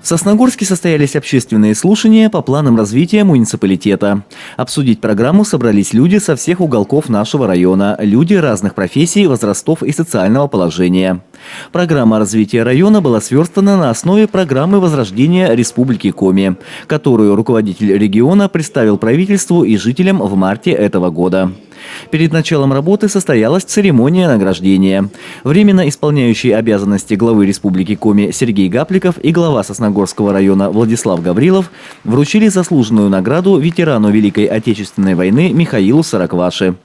В Сосногорске состоялись общественные слушания по планам развития муниципалитета. Обсудить программу собрались люди со всех уголков нашего района, люди разных профессий, возрастов и социального положения. Программа развития района была сверстана на основе программы возрождения Республики Коми, которую руководитель региона представил правительству и жителям в марте этого года. Перед началом работы состоялась церемония награждения. Временно исполняющий обязанности главы Республики Коми Сергей Гапликов и глава Сосногорского района Владислав Гаврилов вручили заслуженную награду ветерану Великой Отечественной войны Михаилу Сорокваше.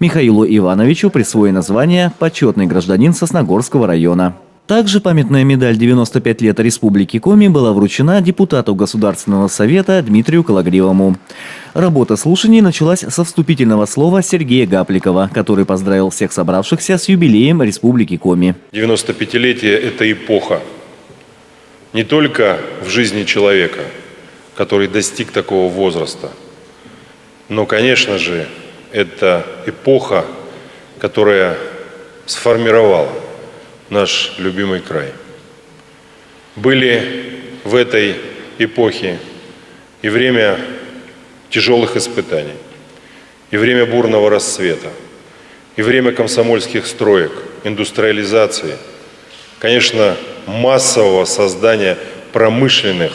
Михаилу Ивановичу присвоено звание «Почетный гражданин Сосногорского района». Также памятная медаль «95 лет Республики Коми» была вручена депутату Государственного совета Дмитрию Калагривому. Работа слушаний началась со вступительного слова Сергея Гапликова, который поздравил всех собравшихся с юбилеем Республики Коми. 95-летие – это эпоха не только в жизни человека, который достиг такого возраста, но, конечно же, это эпоха, которая сформировала наш любимый край. Были в этой эпохе и время тяжелых испытаний, и время бурного расцвета, и время комсомольских строек, индустриализации, конечно, массового создания промышленных,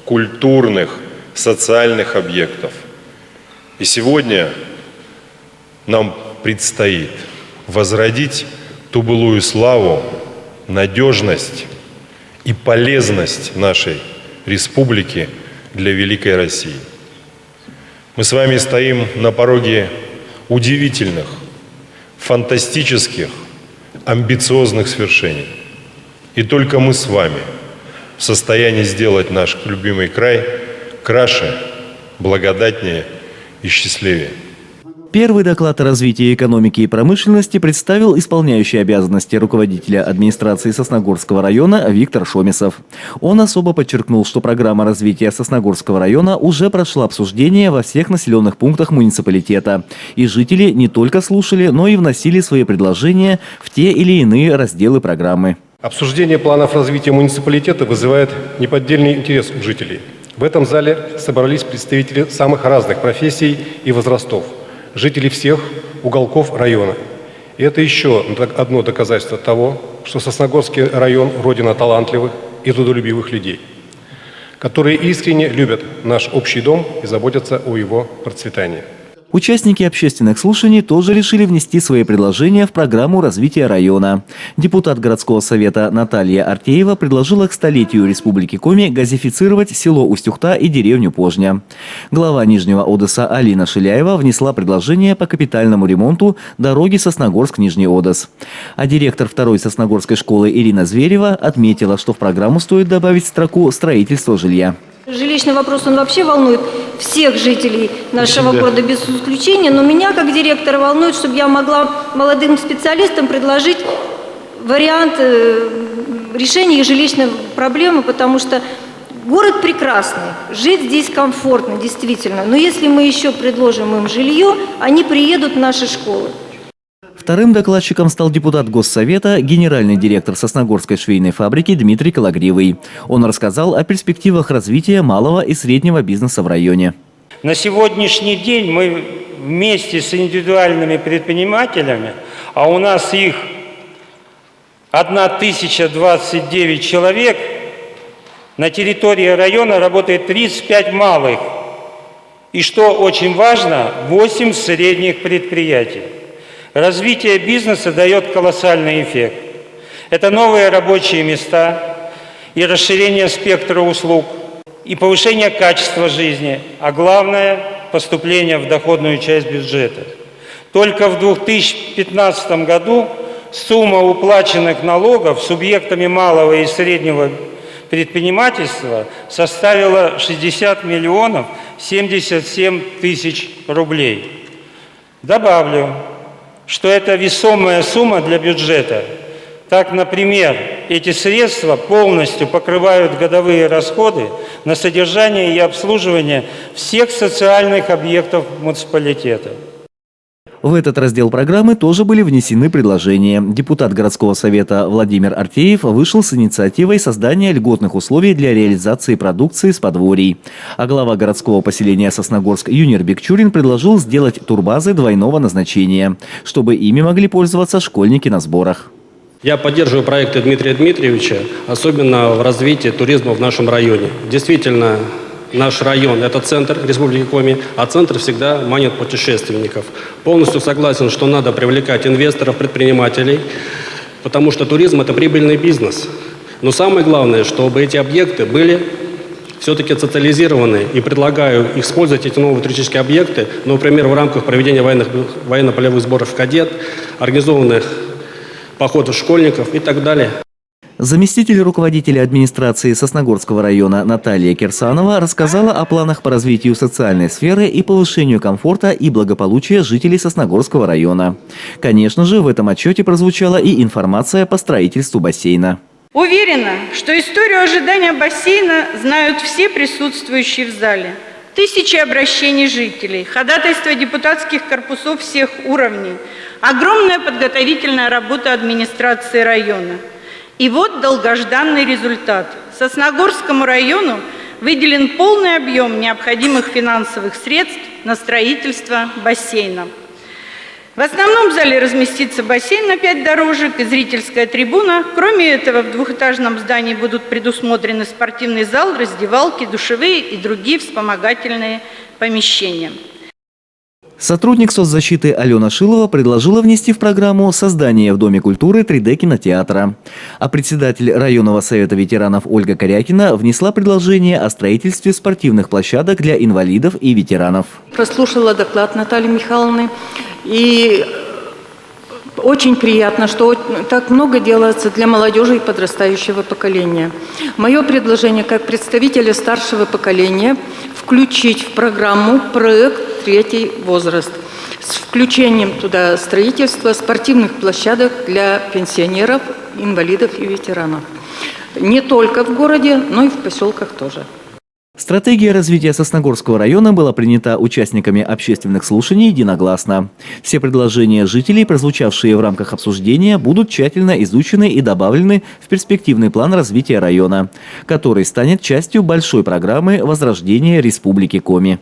культурных, социальных объектов. И сегодня нам предстоит возродить ту былую славу, надежность и полезность нашей республики для великой России. Мы с вами стоим на пороге удивительных, фантастических, амбициозных свершений. И только мы с вами в состоянии сделать наш любимый край краше, благодатнее и счастливее. Первый доклад о развитии экономики и промышленности представил исполняющий обязанности руководителя администрации Сосногорского района Виктор Шомисов. Он особо подчеркнул, что программа развития Сосногорского района уже прошла обсуждение во всех населенных пунктах муниципалитета. И жители не только слушали, но и вносили свои предложения в те или иные разделы программы. Обсуждение планов развития муниципалитета вызывает неподдельный интерес у жителей. В этом зале собрались представители самых разных профессий и возрастов. Жители всех уголков района. И это еще одно доказательство того, что Сосногорский район – родина талантливых и трудолюбивых людей, которые искренне любят наш общий дом и заботятся о его процветании. Участники общественных слушаний тоже решили внести свои предложения в программу развития района. Депутат городского совета Наталья Артеева предложила к столетию Республики Коми газифицировать село Устюхта и деревню Пожня. Глава Нижнего Одесса Алина Шиляева внесла предложение по капитальному ремонту дороги Сосногорск-Нижний Одесс. А директор второй Сосногорской школы Ирина Зверева отметила, что в программу стоит добавить строку «Строительство жилья». Жилищный вопрос, он вообще волнует всех жителей нашего города без исключения, но меня, как директора, волнует, чтобы я могла молодым специалистам предложить вариант решения их жилищной проблемы, потому что город прекрасный, жить здесь комфортно, действительно, но если мы еще предложим им жилье, они приедут в наши школы. Вторым докладчиком стал депутат Госсовета, генеральный директор Сосногорской швейной фабрики Дмитрий Калагривый. Он рассказал о перспективах развития малого и среднего бизнеса в районе. На сегодняшний день мы вместе с индивидуальными предпринимателями, а у нас их 1029 человек, на территории района работает 35 малых. И что очень важно, 8 средних предприятий. Развитие бизнеса дает колоссальный эффект. Это новые рабочие места и расширение спектра услуг, и повышение качества жизни, а главное – поступление в доходную часть бюджета. Только в 2015 году сумма уплаченных налогов субъектами малого и среднего предпринимательства составила 60 миллионов 77 тысяч рублей. Добавлю, что это весомая сумма для бюджета. Так, например, эти средства полностью покрывают годовые расходы на содержание и обслуживание всех социальных объектов муниципалитета. В этот раздел программы тоже были внесены предложения. Депутат городского совета Владимир Артеев вышел с инициативой создания льготных условий для реализации продукции с подворий. А глава городского поселения Сосногорск Юнир Бекчурин предложил сделать турбазы двойного назначения, чтобы ими могли пользоваться школьники на сборах. Я поддерживаю проекты Дмитрия Дмитриевича, особенно в развитии туризма в нашем районе. Действительно, наш район – это центр Республики Коми, а центр всегда манит путешественников. Полностью согласен, что надо привлекать инвесторов, предпринимателей, потому что туризм – это прибыльный бизнес. Но самое главное, чтобы эти объекты были все-таки социализированы. И предлагаю использовать эти новые туристические объекты, например, в рамках проведения военно-полевых сборов кадет, организованных походов школьников и так далее. Заместитель руководителя администрации Сосногорского района Наталья Кирсанова рассказала о планах по развитию социальной сферы и повышению комфорта и благополучия жителей Сосногорского района. Конечно же, в этом отчете прозвучала и информация по строительству бассейна. Уверена, что историю ожидания бассейна знают все присутствующие в зале. Тысячи обращений жителей, ходатайства депутатских корпусов всех уровней, огромная подготовительная работа администрации района. И вот долгожданный результат. Сосногорскому району выделен полный объем необходимых финансовых средств на строительство бассейна. В основном зале разместится бассейн на 5 дорожек и зрительская трибуна. Кроме этого, в двухэтажном здании будут предусмотрены спортивный зал, раздевалки, душевые и другие вспомогательные помещения. Сотрудник соцзащиты Алена Шилова предложила внести в программу создание в Доме культуры 3D-кинотеатра. А председатель районного совета ветеранов Ольга Корякина внесла предложение о строительстве спортивных площадок для инвалидов и ветеранов. Прослушала доклад Натальи Михайловны, и очень приятно, что так много делается для молодежи и подрастающего поколения. Мое предложение как представителя старшего поколения включить в программу проект «Третий возраст» с включением туда строительства спортивных площадок для пенсионеров, инвалидов и ветеранов. Не только в городе, но и в поселках тоже. Стратегия развития Сосногорского района была принята участниками общественных слушаний единогласно. Все предложения жителей, прозвучавшие в рамках обсуждения, будут тщательно изучены и добавлены в перспективный план развития района, который станет частью большой программы возрождения Республики Коми.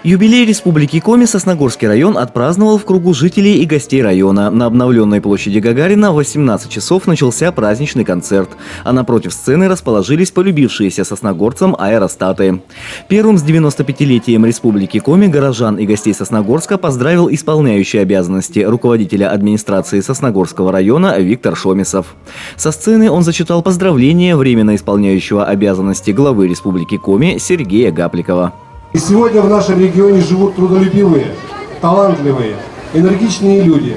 Юбилей Республики Коми Сосногорский район отпраздновал в кругу жителей и гостей района. На обновленной площади Гагарина в 18 часов начался праздничный концерт, а напротив сцены расположились полюбившиеся сосногорцам аэростаты. Первым с 95-летием Республики Коми горожан и гостей Сосногорска поздравил исполняющий обязанности руководителя администрации Сосногорского района Виктор Шомисов. Со сцены он зачитал поздравления временно исполняющего обязанности главы Республики Коми Сергея Гапликова. И сегодня в нашем регионе живут трудолюбивые, талантливые, энергичные люди,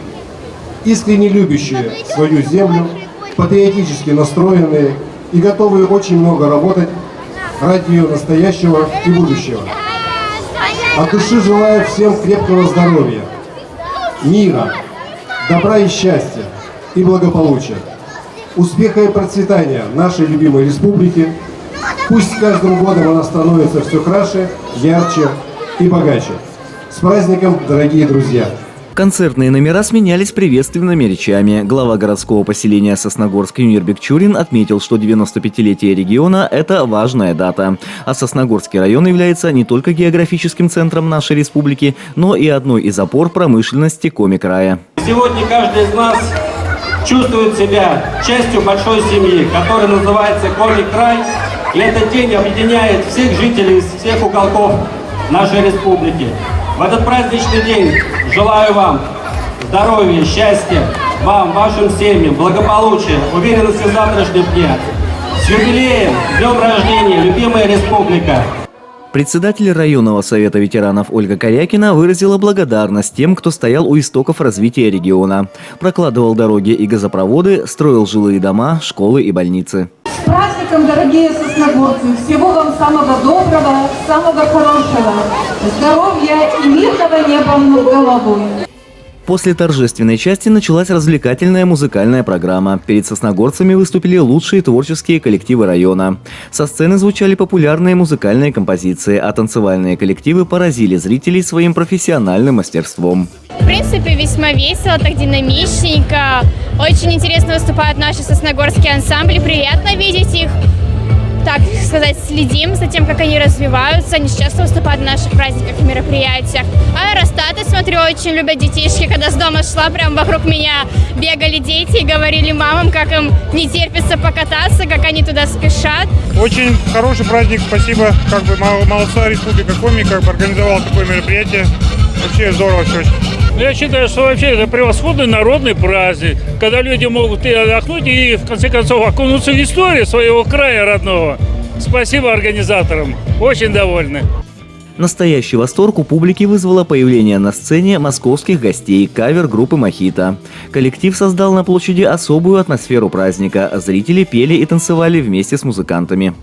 искренне любящие свою землю, патриотически настроенные и готовые очень много работать ради ее настоящего и будущего. От души желаю всем крепкого здоровья, мира, добра и счастья и благополучия, успеха и процветания нашей любимой республики. Пусть с каждым годом она становится все краше, ярче и богаче. С праздником, дорогие друзья! Концертные номера сменялись приветственными речами. Глава городского поселения Сосногорск Юнир Бекчурин отметил, что 95-летие региона – это важная дата. А Сосногорский район является не только географическим центром нашей республики, но и одной из опор промышленности Коми-края. Сегодня каждый из нас чувствует себя частью большой семьи, которая называется Коми-край. И этот день объединяет всех жителей из всех уголков нашей республики. В этот праздничный день желаю вам здоровья, счастья, вам, вашим семьям, благополучия, уверенности в завтрашнем дне. С юбилеем, днем рождения, любимая республика! Председатель районного совета ветеранов Ольга Корякина выразила благодарность тем, кто стоял у истоков развития региона. Прокладывал дороги и газопроводы, строил жилые дома, школы и больницы. С праздником, дорогие сосногорцы! Всего вам самого доброго, самого хорошего, здоровья и мирного неба над головой. После торжественной части началась развлекательная музыкальная программа. Перед сосногорцами выступили лучшие творческие коллективы района. Со сцены звучали популярные музыкальные композиции, а танцевальные коллективы поразили зрителей своим профессиональным мастерством. В принципе, весьма весело, так динамичненько. Очень интересно выступают наши сосногорские ансамбли. Приятно видеть их. Так сказать, следим за тем, как они развиваются. Они часто выступают на наших праздниках и мероприятиях. Аэростаты, смотрю, очень любят детишки. Когда с дома шла, прям вокруг меня бегали дети и говорили мамам, как им не терпится покататься, как они туда спешат. Очень хороший праздник, спасибо. Молодца Республика Коми, организовала такое мероприятие. Вообще здорово все. Я считаю, что вообще это превосходный народный праздник, когда люди могут и отдохнуть, и в конце концов окунуться в историю своего края родного. Спасибо организаторам, очень довольны. Настоящий восторг у публики вызвало появление на сцене московских гостей кавер-группы «Мохито». Коллектив создал на площади особую атмосферу праздника. Зрители пели и танцевали вместе с музыкантами.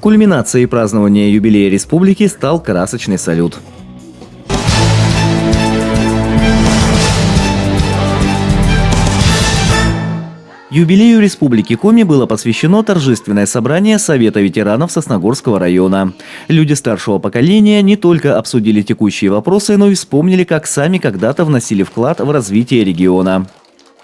Кульминацией празднования юбилея республики стал красочный салют. Юбилею Республики Коми было посвящено торжественное собрание Совета ветеранов Сосногорского района. Люди старшего поколения не только обсудили текущие вопросы, но и вспомнили, как сами когда-то вносили вклад в развитие региона.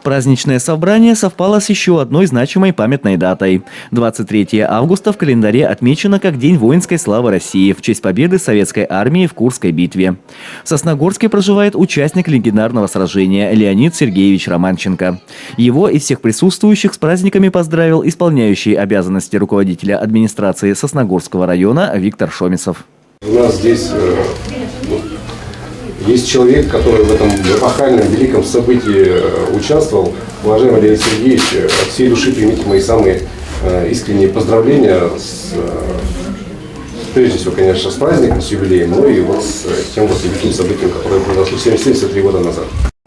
Праздничное собрание совпало с еще одной значимой памятной датой. 23 августа в календаре отмечено как День воинской славы России в честь победы советской армии в Курской битве. В Сосногорске проживает участник легендарного сражения Леонид Сергеевич Романченко. Его и всех присутствующих с праздниками поздравил исполняющий обязанности руководителя администрации Сосногорского района Виктор Шомисов. У нас здесь есть человек, который в этом эпохальном великом событии участвовал. Уважаемый Леонид Сергеевич, от всей души примите мои самые искренние поздравления, прежде всего, конечно, с праздником, с юбилеем, но и вот с тем великим событием, которое произошло 73 года назад.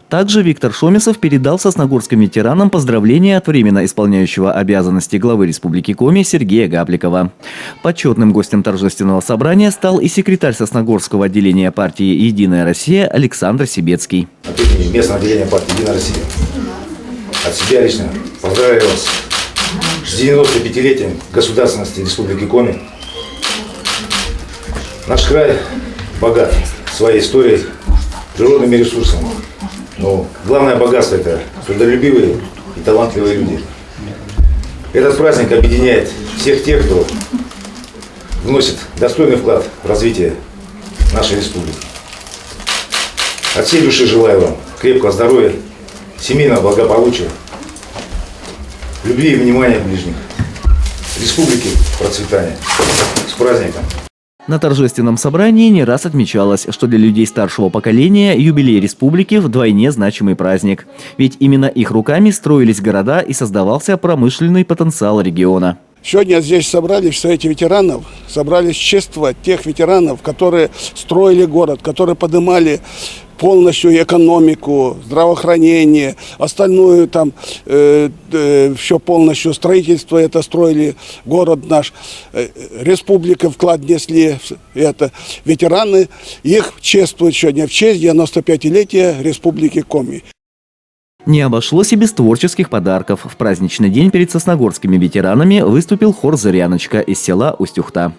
Также Виктор Шомисов передал сосногорским ветеранам поздравления от временно исполняющего обязанности главы Республики Коми Сергея Габликова. Почетным гостем торжественного собрания стал и секретарь Сосногорского отделения партии «Единая Россия» Александр Сибецкий. От имени местного отделения партии «Единая Россия» от себя лично поздравляю вас с 95-летием государственности Республики Коми. Наш край богат своей историей, природными ресурсами. Но главное богатство – это трудолюбивые и талантливые люди. Этот праздник объединяет всех тех, кто вносит достойный вклад в развитие нашей республики. От всей души желаю вам крепкого здоровья, семейного благополучия, любви и внимания ближних, республики процветания. С праздником! На торжественном собрании не раз отмечалось, что для людей старшего поколения юбилей республики вдвойне значимый праздник. Ведь именно их руками строились города и создавался промышленный потенциал региона. Сегодня здесь собрались в Совете ветеранов, собрались чествовать тех ветеранов, которые строили город, которые поднимали полностью экономику, здравоохранение, остальную там все полностью строительство, это строили город наш, республика вклад внесли, это ветераны, их чествуют сегодня в честь 95-летия Республики Коми. Не обошлось и без творческих подарков. В праздничный день перед сосногорскими ветеранами выступил хор «Зыряночка» из села Устюхта.